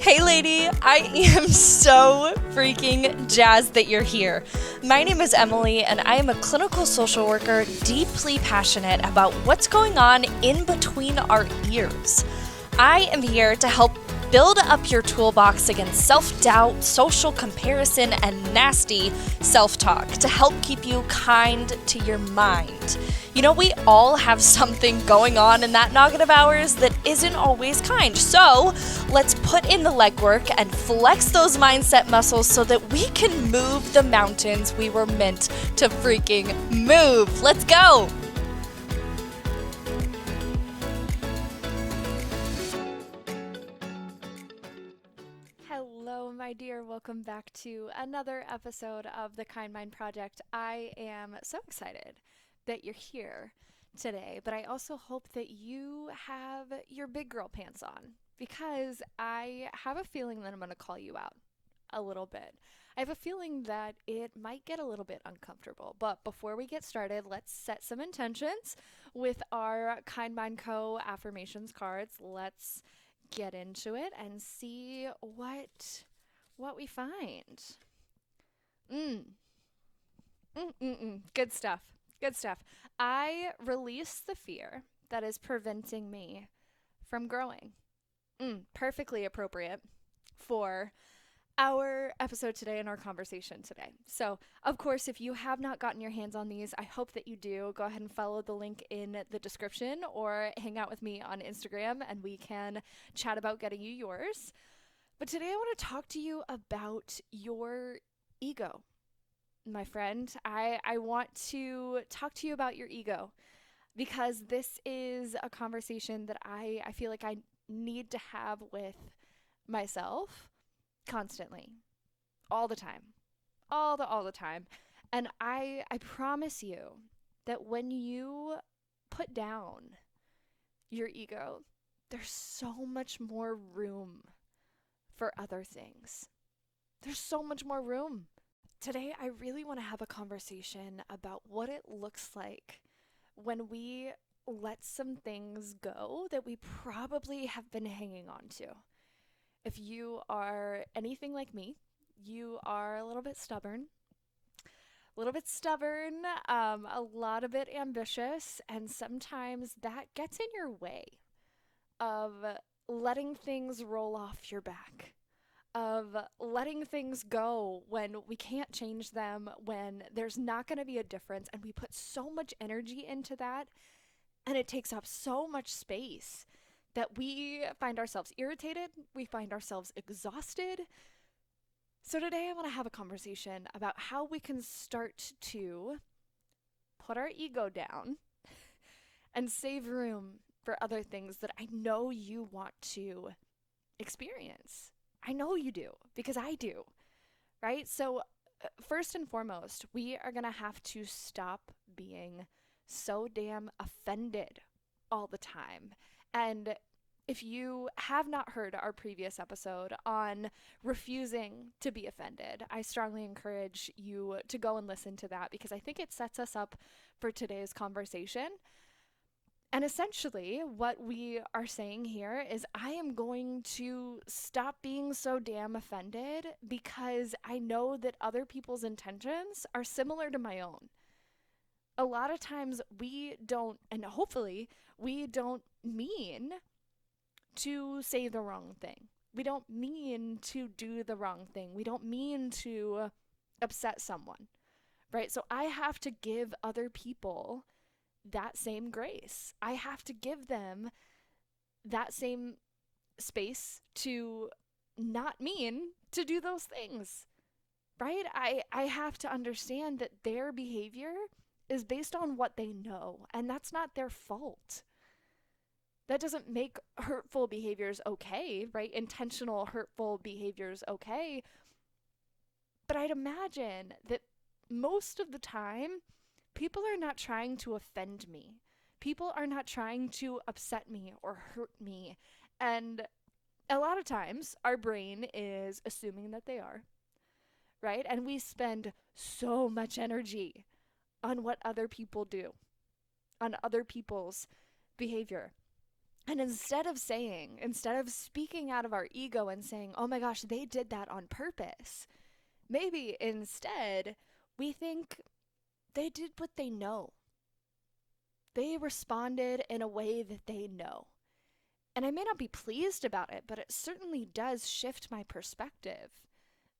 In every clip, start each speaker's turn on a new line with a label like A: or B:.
A: Hey lady, I am so freaking jazzed that you're here. My name is Emily and I am a clinical social worker deeply passionate about what's going on in between our ears. I am here to help build up your toolbox against self-doubt, social comparison, and nasty self-talk to help keep you kind to your mind. You know, we all have something going on in that noggin of ours that isn't always kind. So let's put in the legwork and flex those mindset muscles so that we can move the mountains we were meant to freaking move. Let's go. Hello, my dear. Welcome back to another episode of the Kind Mind Project. I am so excited that you're here today, but I also hope that you have your big girl pants on because I have a feeling that I'm going to call you out a little bit. I have a feeling that it might get a little bit uncomfortable, but before we get started, let's set some intentions with our Kind Mind Co. affirmations cards. Let's get into it and see what we find. Mm. Good stuff. Good stuff. I release the fear that is preventing me from growing. Perfectly appropriate for our episode today and our conversation today. So, of course, if you have not gotten your hands on these, I hope that you do. Go ahead and follow the link in the description or hang out with me on Instagram and we can chat about getting you yours. But today I want to talk to you about your ego. My friend, I want to talk to you about your ego because this is a conversation that I feel like I need to have with myself constantly, all the time, all the time. And I promise you that when you put down your ego, there's so much more room for other things. There's so much more room. Today, I really want to have a conversation about what it looks like when we let some things go that we probably have been hanging on to. If you are anything like me, you are a little bit stubborn, a lot of bit ambitious, and sometimes that gets in your way of letting things roll off your back, of letting things go when we can't change them, when there's not going to be a difference, and we put so much energy into that, and it takes up so much space that we find ourselves irritated, we find ourselves exhausted. So today I want to have a conversation about how we can start to put our ego down and save room for other things that I know you want to experience. I know you do, because I do, right? So first and foremost, we are going to have to stop being so damn offended all the time. And if you have not heard our previous episode on refusing to be offended, I strongly encourage you to go and listen to that because I think it sets us up for today's conversation. And essentially, what we are saying here is I am going to stop being so damn offended because I know that other people's intentions are similar to my own. A lot of times we don't, and hopefully we don't mean to say the wrong thing. We don't mean to do the wrong thing. We don't mean to upset someone, right? So I have to give other people that same grace. I have to give them that same space to not mean to do those things, right? I have to understand that their behavior is based on what they know, and that's not their fault. That doesn't make hurtful behaviors okay, right? Intentional hurtful behaviors okay. But I'd imagine that most of the time, people are not trying to offend me. People are not trying to upset me or hurt me. And a lot of times, our brain is assuming that they are, right? And we spend so much energy on what other people do, on other people's behavior. And instead of speaking out of our ego and saying, oh my gosh, they did that on purpose, maybe instead we think they did what they know. They responded in a way that they know. And I may not be pleased about it, but it certainly does shift my perspective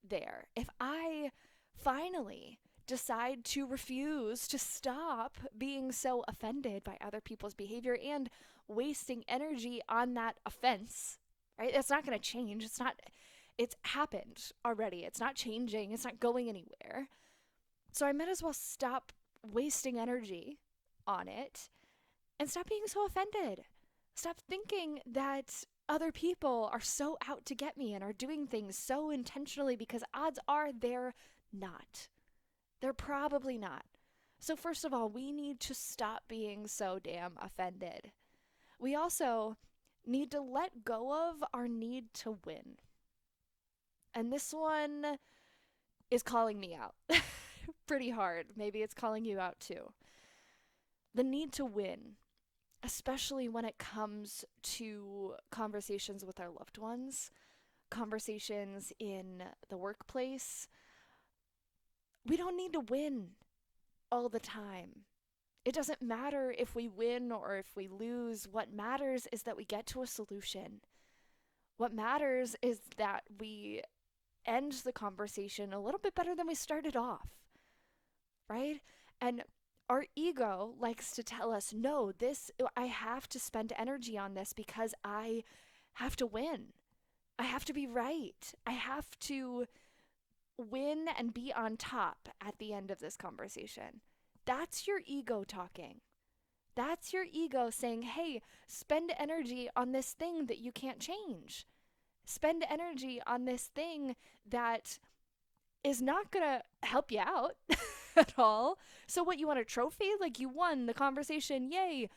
A: there. If I finally decide to refuse to stop being so offended by other people's behavior and wasting energy on that offense, right? It's not going to change. It's happened already. It's not changing. It's not going anywhere. So I might as well stop wasting energy on it and stop being so offended. Stop thinking that other people are so out to get me and are doing things so intentionally, because odds are they're not. They're probably not. So, first of all, we need to stop being so damn offended. We also need to let go of our need to win. And this one is calling me out pretty hard. Maybe it's calling you out too. The need to win, especially when it comes to conversations with our loved ones, conversations in the workplace. We don't need to win all the time. It doesn't matter if we win or if we lose. What matters is that we get to a solution. What matters is that we end the conversation a little bit better than we started off, right? And our ego likes to tell us, no, I have to spend energy on this because I have to win. I have to be right. I have to win and be on top at the end of this conversation. That's your ego talking. That's your ego saying, hey, spend energy on this thing that you can't change. Spend energy on this thing that is not going to help you out at all. So what, you want a trophy? Like, you won the conversation, yay.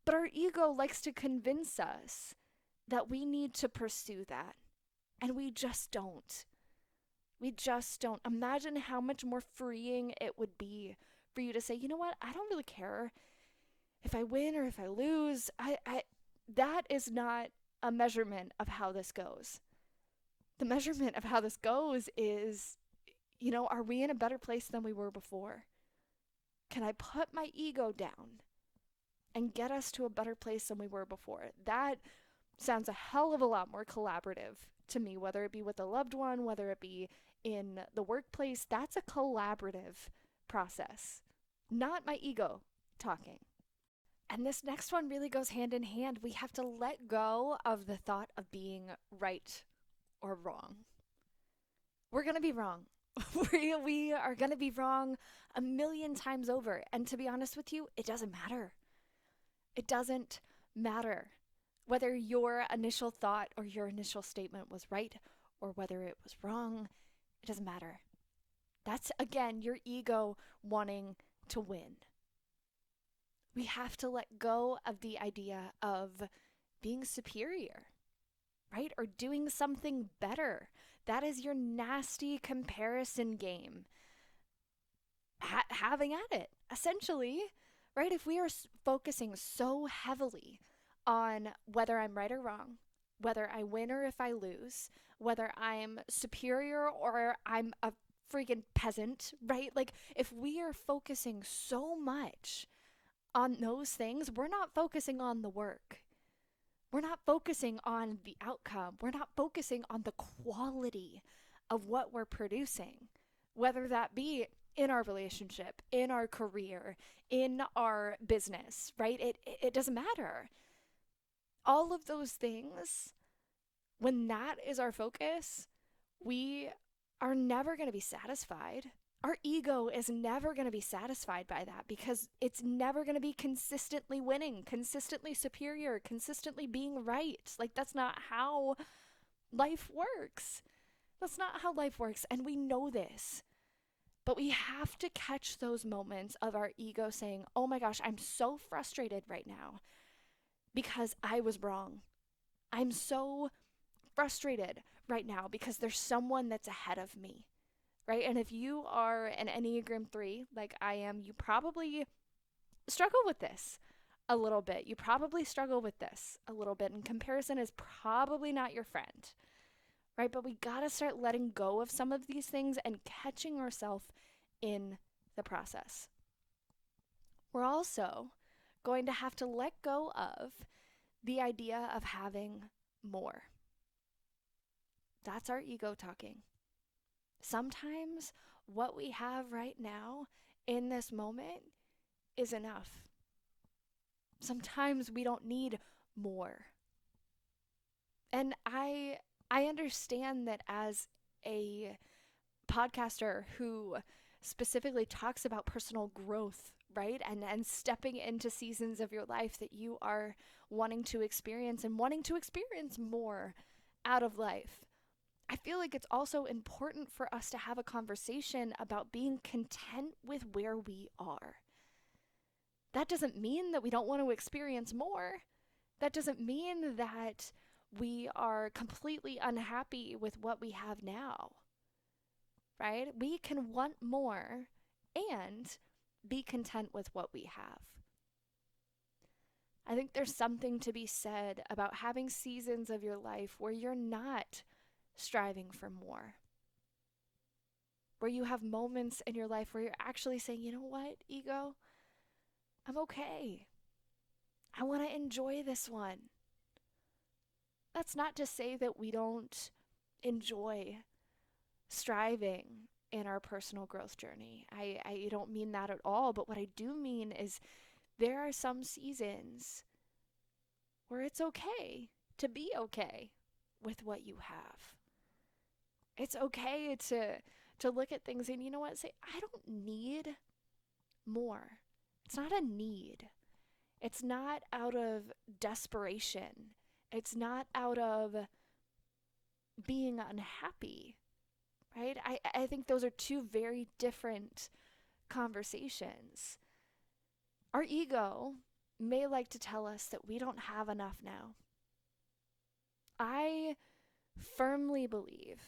A: But our ego likes to convince us that we need to pursue that. And we just don't. We just don't. Imagine how much more freeing it would be for you to say, you know what, I don't really care if I win or if I lose. That is not a measurement of how this goes. The measurement of how this goes is, are we in a better place than we were before? Can I put my ego down and get us to a better place than we were before? That sounds a hell of a lot more collaborative to me, whether it be with a loved one, whether it be in the workplace. That's a collaborative process, not my ego talking. And this next one really goes hand in hand. We have to let go of the thought of being right or wrong. We're going to be wrong. We are going to be wrong a million times over. And to be honest with you, it doesn't matter. It doesn't matter whether your initial thought or your initial statement was right or whether it was wrong. It doesn't matter. That's, again, your ego wanting to win. We have to let go of the idea of being superior, right? Or doing something better. That is your nasty comparison game. Having at it, essentially, right? If we are focusing so heavily on whether I'm right or wrong, whether I win or if I lose, whether I'm superior or I'm a freaking peasant, right? Like, if we are focusing so much on those things, we're not focusing on the work. We're not focusing on the outcome. We're not focusing on the quality of what we're producing, whether that be in our relationship, in our career, in our business, right? It doesn't matter. All of those things, when that is our focus, we are never going to be satisfied. Our ego is never going to be satisfied by that because it's never going to be consistently winning, consistently superior, consistently being right. Like, that's not how life works. That's not how life works. And we know this. But we have to catch those moments of our ego saying, oh my gosh, I'm so frustrated right now because I was wrong. I'm so frustrated right now because there's someone that's ahead of me. Right? And if you are an Enneagram 3, like I am, you probably struggle with this a little bit. You probably struggle with this a little bit, and comparison is probably not your friend, right? But we got to start letting go of some of these things and catching ourselves in the process. We're also going to have to let go of the idea of having more. That's our ego talking. Sometimes what we have right now in this moment is enough. Sometimes we don't need more. And I understand that as a podcaster who specifically talks about personal growth, right? And stepping into seasons of your life that you are wanting to experience and wanting to experience more out of life. I feel like it's also important for us to have a conversation about being content with where we are. That doesn't mean that we don't want to experience more. That doesn't mean that we are completely unhappy with what we have now, right? We can want more and be content with what we have. I think there's something to be said about having seasons of your life where you're not striving for more, where you have moments in your life where you're actually saying, you know what, ego, I'm okay. I want to enjoy this one. That's not to say that we don't enjoy striving in our personal growth journey. I don't mean that at all, but what I do mean is there are some seasons where it's okay to be okay with what you have. It's okay to look at things and, you know what, say, I don't need more. It's not a need. It's not out of desperation. It's not out of being unhappy, right? I think those are two very different conversations. Our ego may like to tell us that we don't have enough now. I firmly believe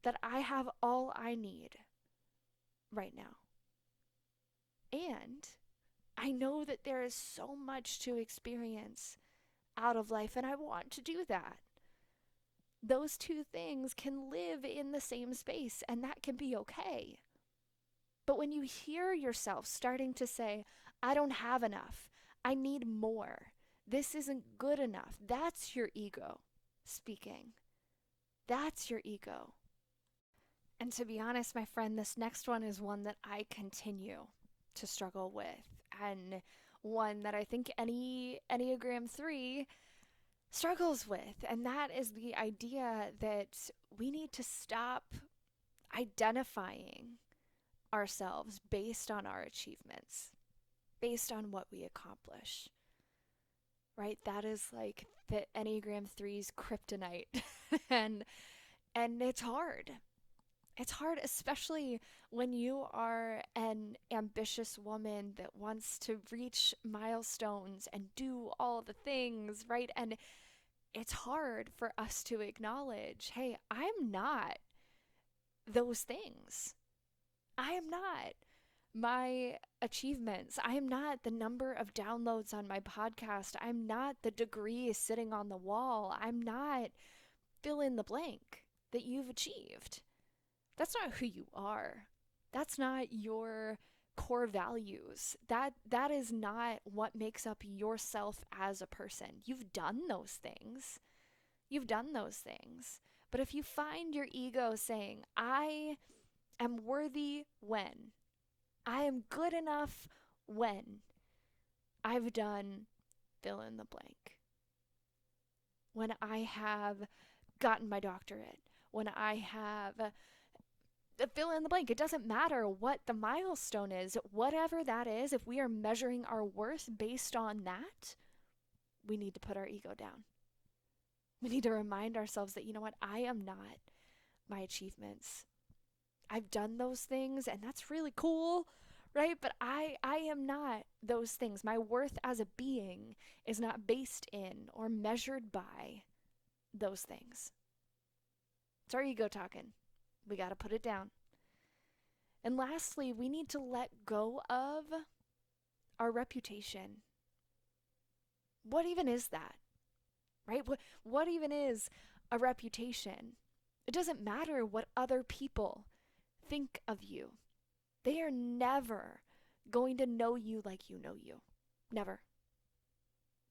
A: that I have all I need right now. And I know that there is so much to experience out of life, and I want to do that. Those two things can live in the same space, and that can be okay. But when you hear yourself starting to say, I don't have enough, I need more, this isn't good enough, that's your ego speaking. That's your ego. And to be honest, my friend, this next one is one that I continue to struggle with, and one that I think any Enneagram 3 struggles with, and that is the idea that we need to stop identifying ourselves based on our achievements, based on what we accomplish, right? That is like the Enneagram 3's kryptonite. and it's hard. It's hard, especially when you are an ambitious woman that wants to reach milestones and do all the things, right? And it's hard for us to acknowledge, hey, I'm not those things. I am not my achievements. I am not the number of downloads on my podcast. I'm not the degree sitting on the wall. I'm not fill in the blank that you've achieved. That's not who you are. That's not your core values. That is not what makes up yourself as a person. You've done those things. You've done those things. But if you find your ego saying, I am worthy when, I am good enough when I've done fill in the blank, when I have gotten my doctorate, when I have fill in the blank. It doesn't matter what the milestone is, whatever that is, if we are measuring our worth based on that, we need to put our ego down. We need to remind ourselves that, you know what, I am not my achievements. I've done those things, and that's really cool, right? But I am not those things. My worth as a being is not based in or measured by those things. It's our ego talking. We got to put it down. And lastly, we need to let go of our reputation. What even is that, right? What even is a reputation? It doesn't matter what other people think of you. They are never going to know you like you know you. Never.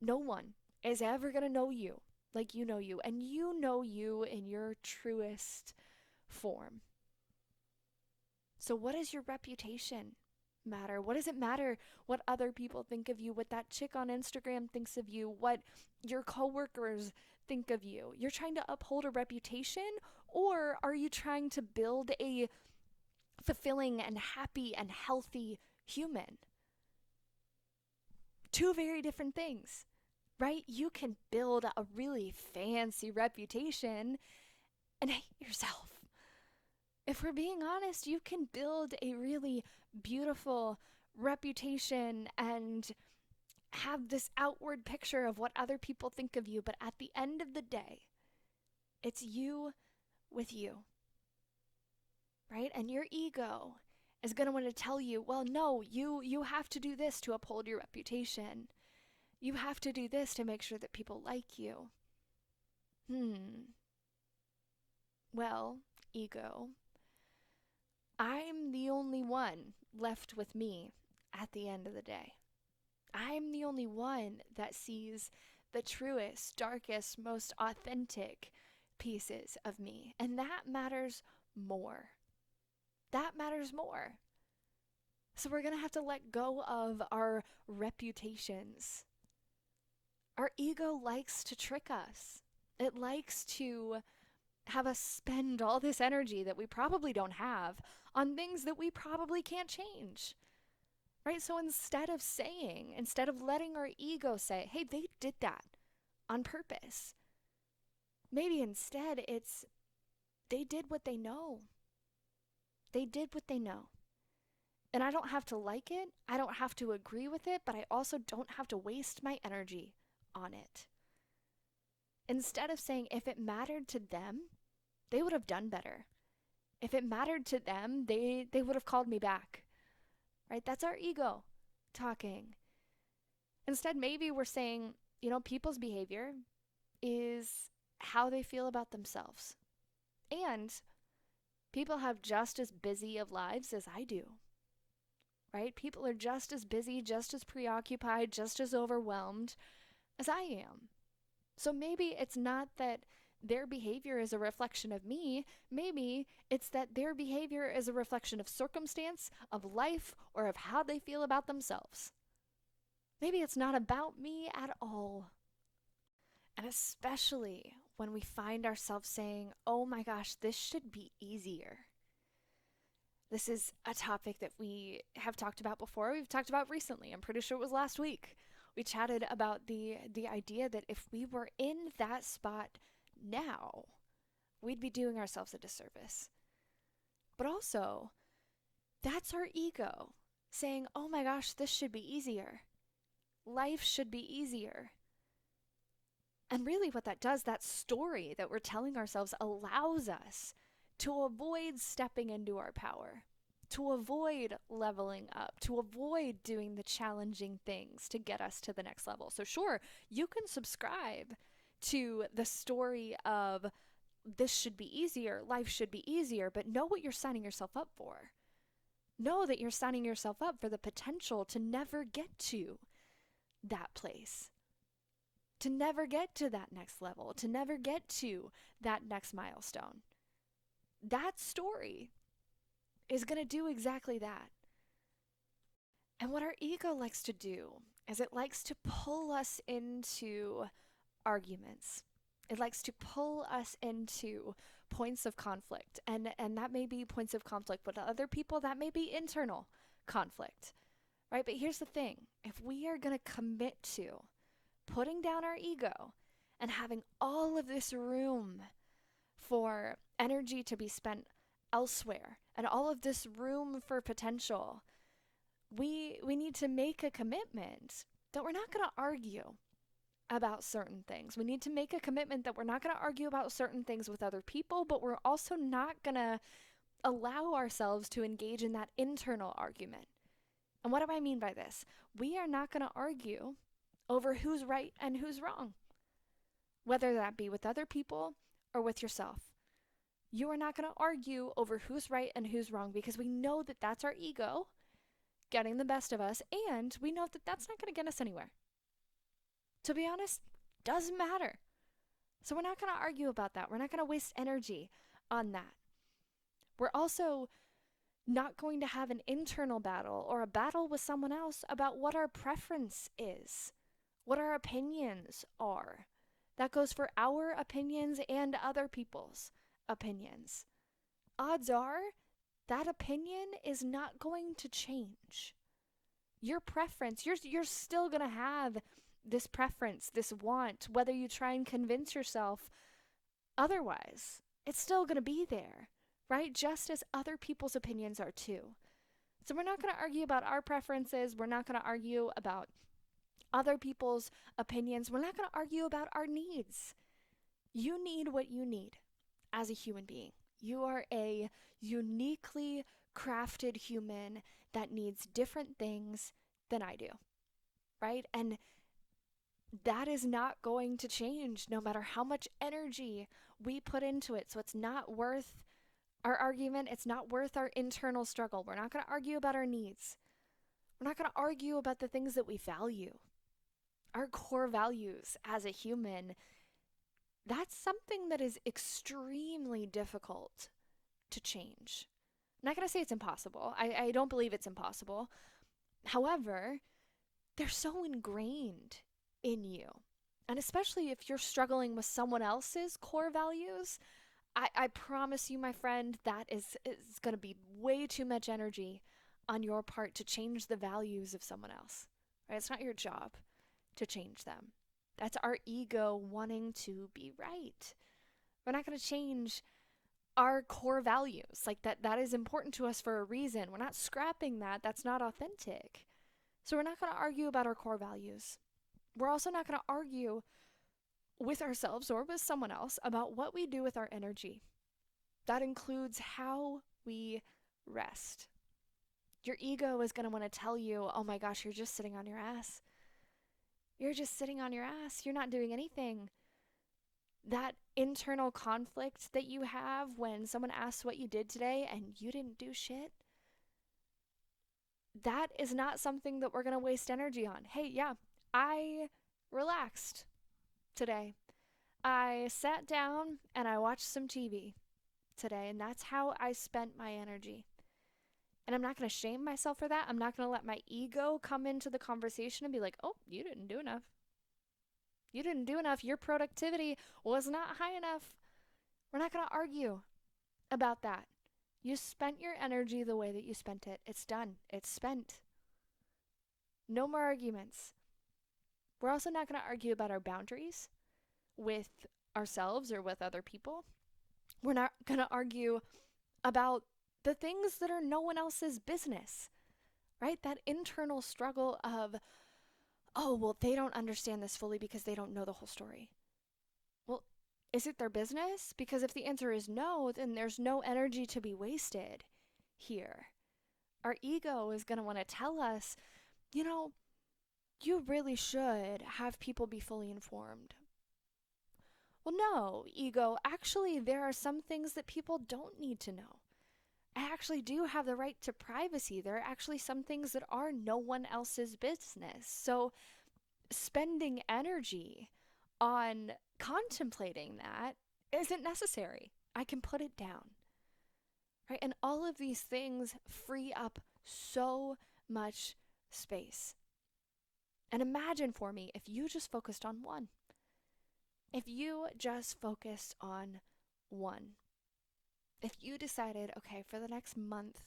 A: No one is ever going to know you like you know you. And you know you in your truest form. So, what does your reputation matter? What does it matter what other people think of you, what that chick on Instagram thinks of you, what your coworkers think of you? You're trying to uphold a reputation, or are you trying to build a fulfilling and happy and healthy human? Two very different things, right? You can build a really fancy reputation and hate yourself. If we're being honest, you can build a really beautiful reputation and have this outward picture of what other people think of you, but at the end of the day, it's you with you, right? And your ego is going to want to tell you, well, no, you have to do this to uphold your reputation. You have to do this to make sure that people like you. Well, ego, I'm the only one left with me at the end of the day. I'm the only one that sees the truest, darkest, most authentic pieces of me. And that matters more. That matters more. So we're going to have to let go of our reputations. Our ego likes to trick us. It likes to have us spend all this energy that we probably don't have on things that we probably can't change. Right? So instead of letting our ego say, hey, they did that on purpose, maybe instead it's they did what they know. They did what they know. And I don't have to like it. I don't have to agree with it, but I also don't have to waste my energy on it. Instead of saying if it mattered to them, they would have done better. If it mattered to them, they would have called me back. Right? That's our ego talking. Instead, maybe we're saying, people's behavior is how they feel about themselves. And people have just as busy of lives as I do. Right? People are just as busy, just as preoccupied, just as overwhelmed as I am. So maybe it's not that their behavior is a reflection of me. Maybe it's that their behavior is a reflection of circumstance, of life, or of how they feel about themselves. Maybe it's not about me at all. And especially when we find ourselves saying, oh my gosh, this should be easier. This is a topic that we have talked about before. We've talked about recently. I'm pretty sure it was last week. We chatted about the idea that if we were in that spot now, we'd be doing ourselves a disservice. But also, that's our ego saying, oh my gosh, this should be easier. Life should be easier. And really what that does, that story that we're telling ourselves allows us to avoid stepping into our power, to avoid leveling up, to avoid doing the challenging things to get us to the next level. So sure, you can subscribe to the story of this should be easier, life should be easier, but know what you're signing yourself up for. Know that you're signing yourself up for the potential to never get to that place, to never get to that next level, to never get to that next milestone. That story is going to do exactly that. And what our ego likes to do is it likes to pull us into arguments. It likes to pull us into points of conflict. And that may be points of conflict with other people, that may be internal conflict. Right? But here's the thing. If we are going to commit to putting down our ego and having all of this room for energy to be spent elsewhere and all of this room for potential, we need to make a commitment that we're not going to argue about certain things. We need to make a commitment that we're not going to argue about certain things with other people, but we're also not going to allow ourselves to engage in that internal argument. And what do I mean by this? We are not going to argue over who's right and who's wrong, whether that be with other people or with yourself. You are not going to argue over who's right and who's wrong because we know that that's our ego getting the best of us, and we know that that's not going to get us anywhere. To be honest, doesn't matter. So we're not going to argue about that. We're not going to waste energy on that. We're also not going to have an internal battle or a battle with someone else about what our preference is, what our opinions are. That goes for our opinions and other people's opinions. Odds are that opinion is not going to change. Your preference, you're still going to have this preference, this want, whether you try and convince yourself otherwise. It's still going to be there, right? Just as other people's opinions are too. So we're not going to argue about our preferences. We're not going to argue about other people's opinions. We're not going to argue about our needs. You need what you need as a human being. You are a uniquely crafted human that needs different things than I do, right? And that is not going to change no matter how much energy we put into it. So it's not worth our argument. It's not worth our internal struggle. We're not going to argue about our needs. We're not going to argue about the things that we value. Our core values as a human, that's something that is extremely difficult to change. I'm not going to say it's impossible. I don't believe it's impossible. However, they're so ingrained in you. And especially if you're struggling with someone else's core values, I promise you, my friend, that is going to be way too much energy on your part to change the values of someone else. Right? It's not your job to change them. That's our ego wanting to be right. We're not going to change our core values. Like that is important to us for a reason. We're not scrapping that. That's not authentic. So we're not going to argue about our core values. We're also not going to argue with ourselves or with someone else about what we do with our energy. That includes how we rest. Your ego is going to want to tell you, oh my gosh, you're just sitting on your ass. You're just sitting on your ass. You're not doing anything. That internal conflict that you have when someone asks what you did today and you didn't do shit, that is not something that we're going to waste energy on. Hey, yeah, I relaxed today. I sat down and I watched some TV today, and that's how I spent my energy. And I'm not going to shame myself for that. I'm not going to let my ego come into the conversation and be like, oh, you didn't do enough. You didn't do enough. Your productivity was not high enough. We're not going to argue about that. You spent your energy the way that you spent it. It's done. It's spent. No more arguments. We're also not going to argue about our boundaries with ourselves or with other people. We're not going to argue about the things that are no one else's business, right? That internal struggle of, oh, well, they don't understand this fully because they don't know the whole story. Well, is it their business? Because if the answer is no, then there's no energy to be wasted here. Our ego is going to want to tell us, you really should have people be fully informed. Well, no, ego, actually, there are some things that people don't need to know. I actually do have the right to privacy. There are actually some things that are no one else's business. So spending energy on contemplating that isn't necessary. I can put it down. Right? And all of these things free up so much space. And imagine for me if you just focused on one. If you just focused on one. If you decided, okay, for the next month,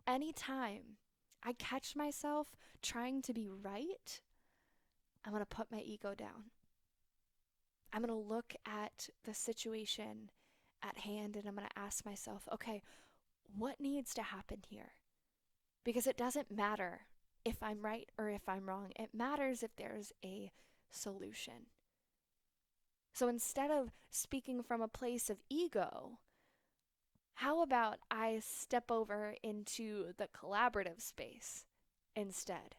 A: anytime I catch myself trying to be right, I'm going to put my ego down. I'm going to look at the situation at hand and I'm going to ask myself, okay, what needs to happen here? Because it doesn't matter if I'm right or if I'm wrong. It matters if there's a solution. So instead of speaking from a place of ego, how about I step over into the collaborative space instead?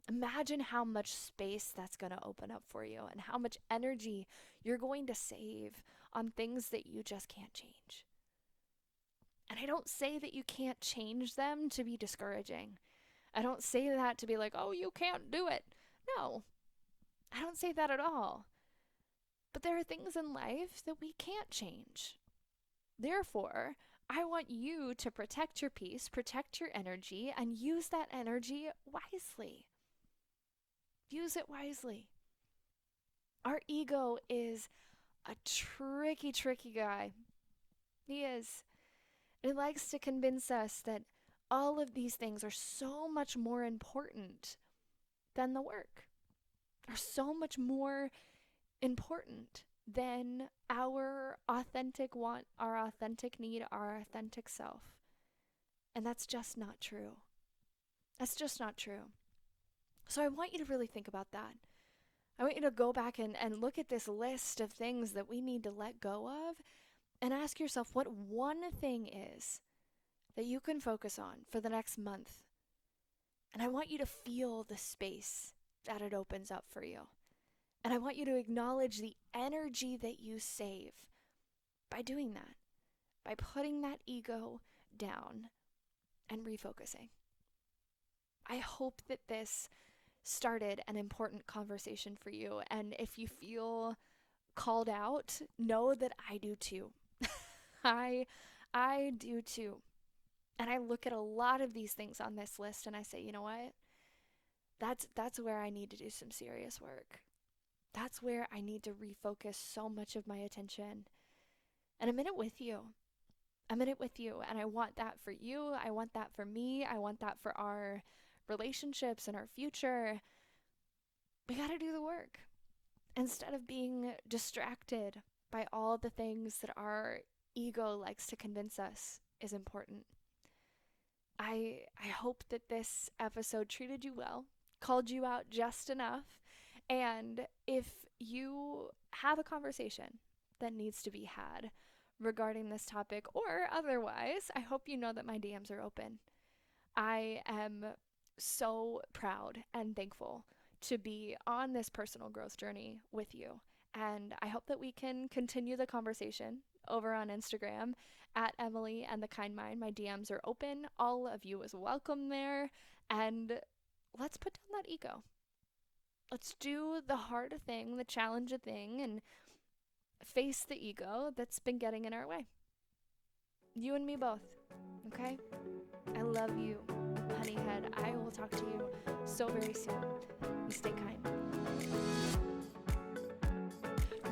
A: Imagine how much space that's going to open up for you and how much energy you're going to save on things that you just can't change. And I don't say that you can't change them to be discouraging. I don't say that to be like, oh, you can't do it. No, I don't say that at all. But there are things in life that we can't change. Therefore, I want you to protect your peace, protect your energy, and use that energy wisely. Use it wisely. Our ego is a tricky, tricky guy. He is. It likes to convince us that all of these things are so much more important than the work, are so much more important than our authentic want, our authentic need, our authentic self. And that's just not true. That's just not true. So I want you to really think about that. I want you to go back and look at this list of things that we need to let go of and ask yourself what one thing is that you can focus on for the next month. And I want you to feel the space that it opens up for you. And I want you to acknowledge the energy that you save by doing that, by putting that ego down and refocusing. I hope that this started an important conversation for you. And if you feel called out, know that I do too. I do too. And I look at a lot of these things on this list and I say, you know what? That's where I need to do some serious work. That's where I need to refocus so much of my attention. And I'm in it with you. I'm in it with you. And I want that for you. I want that for me. I want that for our relationships and our future. We got to do the work instead of being distracted by all the things that our ego likes to convince us is important. I hope that this episode treated you well, called you out just enough. And if you have a conversation that needs to be had regarding this topic or otherwise, I hope you know that my DMs are open. I am so proud and thankful to be on this personal growth journey with you. And I hope that we can continue the conversation over on Instagram at Emily and the Kind Mind. My DMs are open. All of you is welcome there. And let's put down that ego. Let's do the hard thing, the challenge thing, and face the ego that's been getting in our way. You and me both, okay? I love you, honeyhead. I will talk to you so very soon. You stay kind.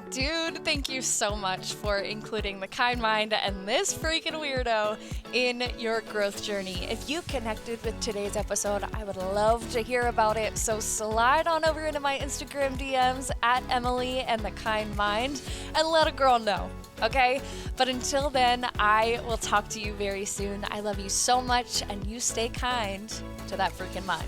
A: Dude, thank you so much for including the Kind Mind and this freaking weirdo in your growth journey. If you connected with today's episode, I would love to hear about it. So slide on over into my Instagram DMs at Emily and the Kind Mind and let a girl know, okay? But until then, I will talk to you very soon. I love you so much, and you stay kind to that freaking mind.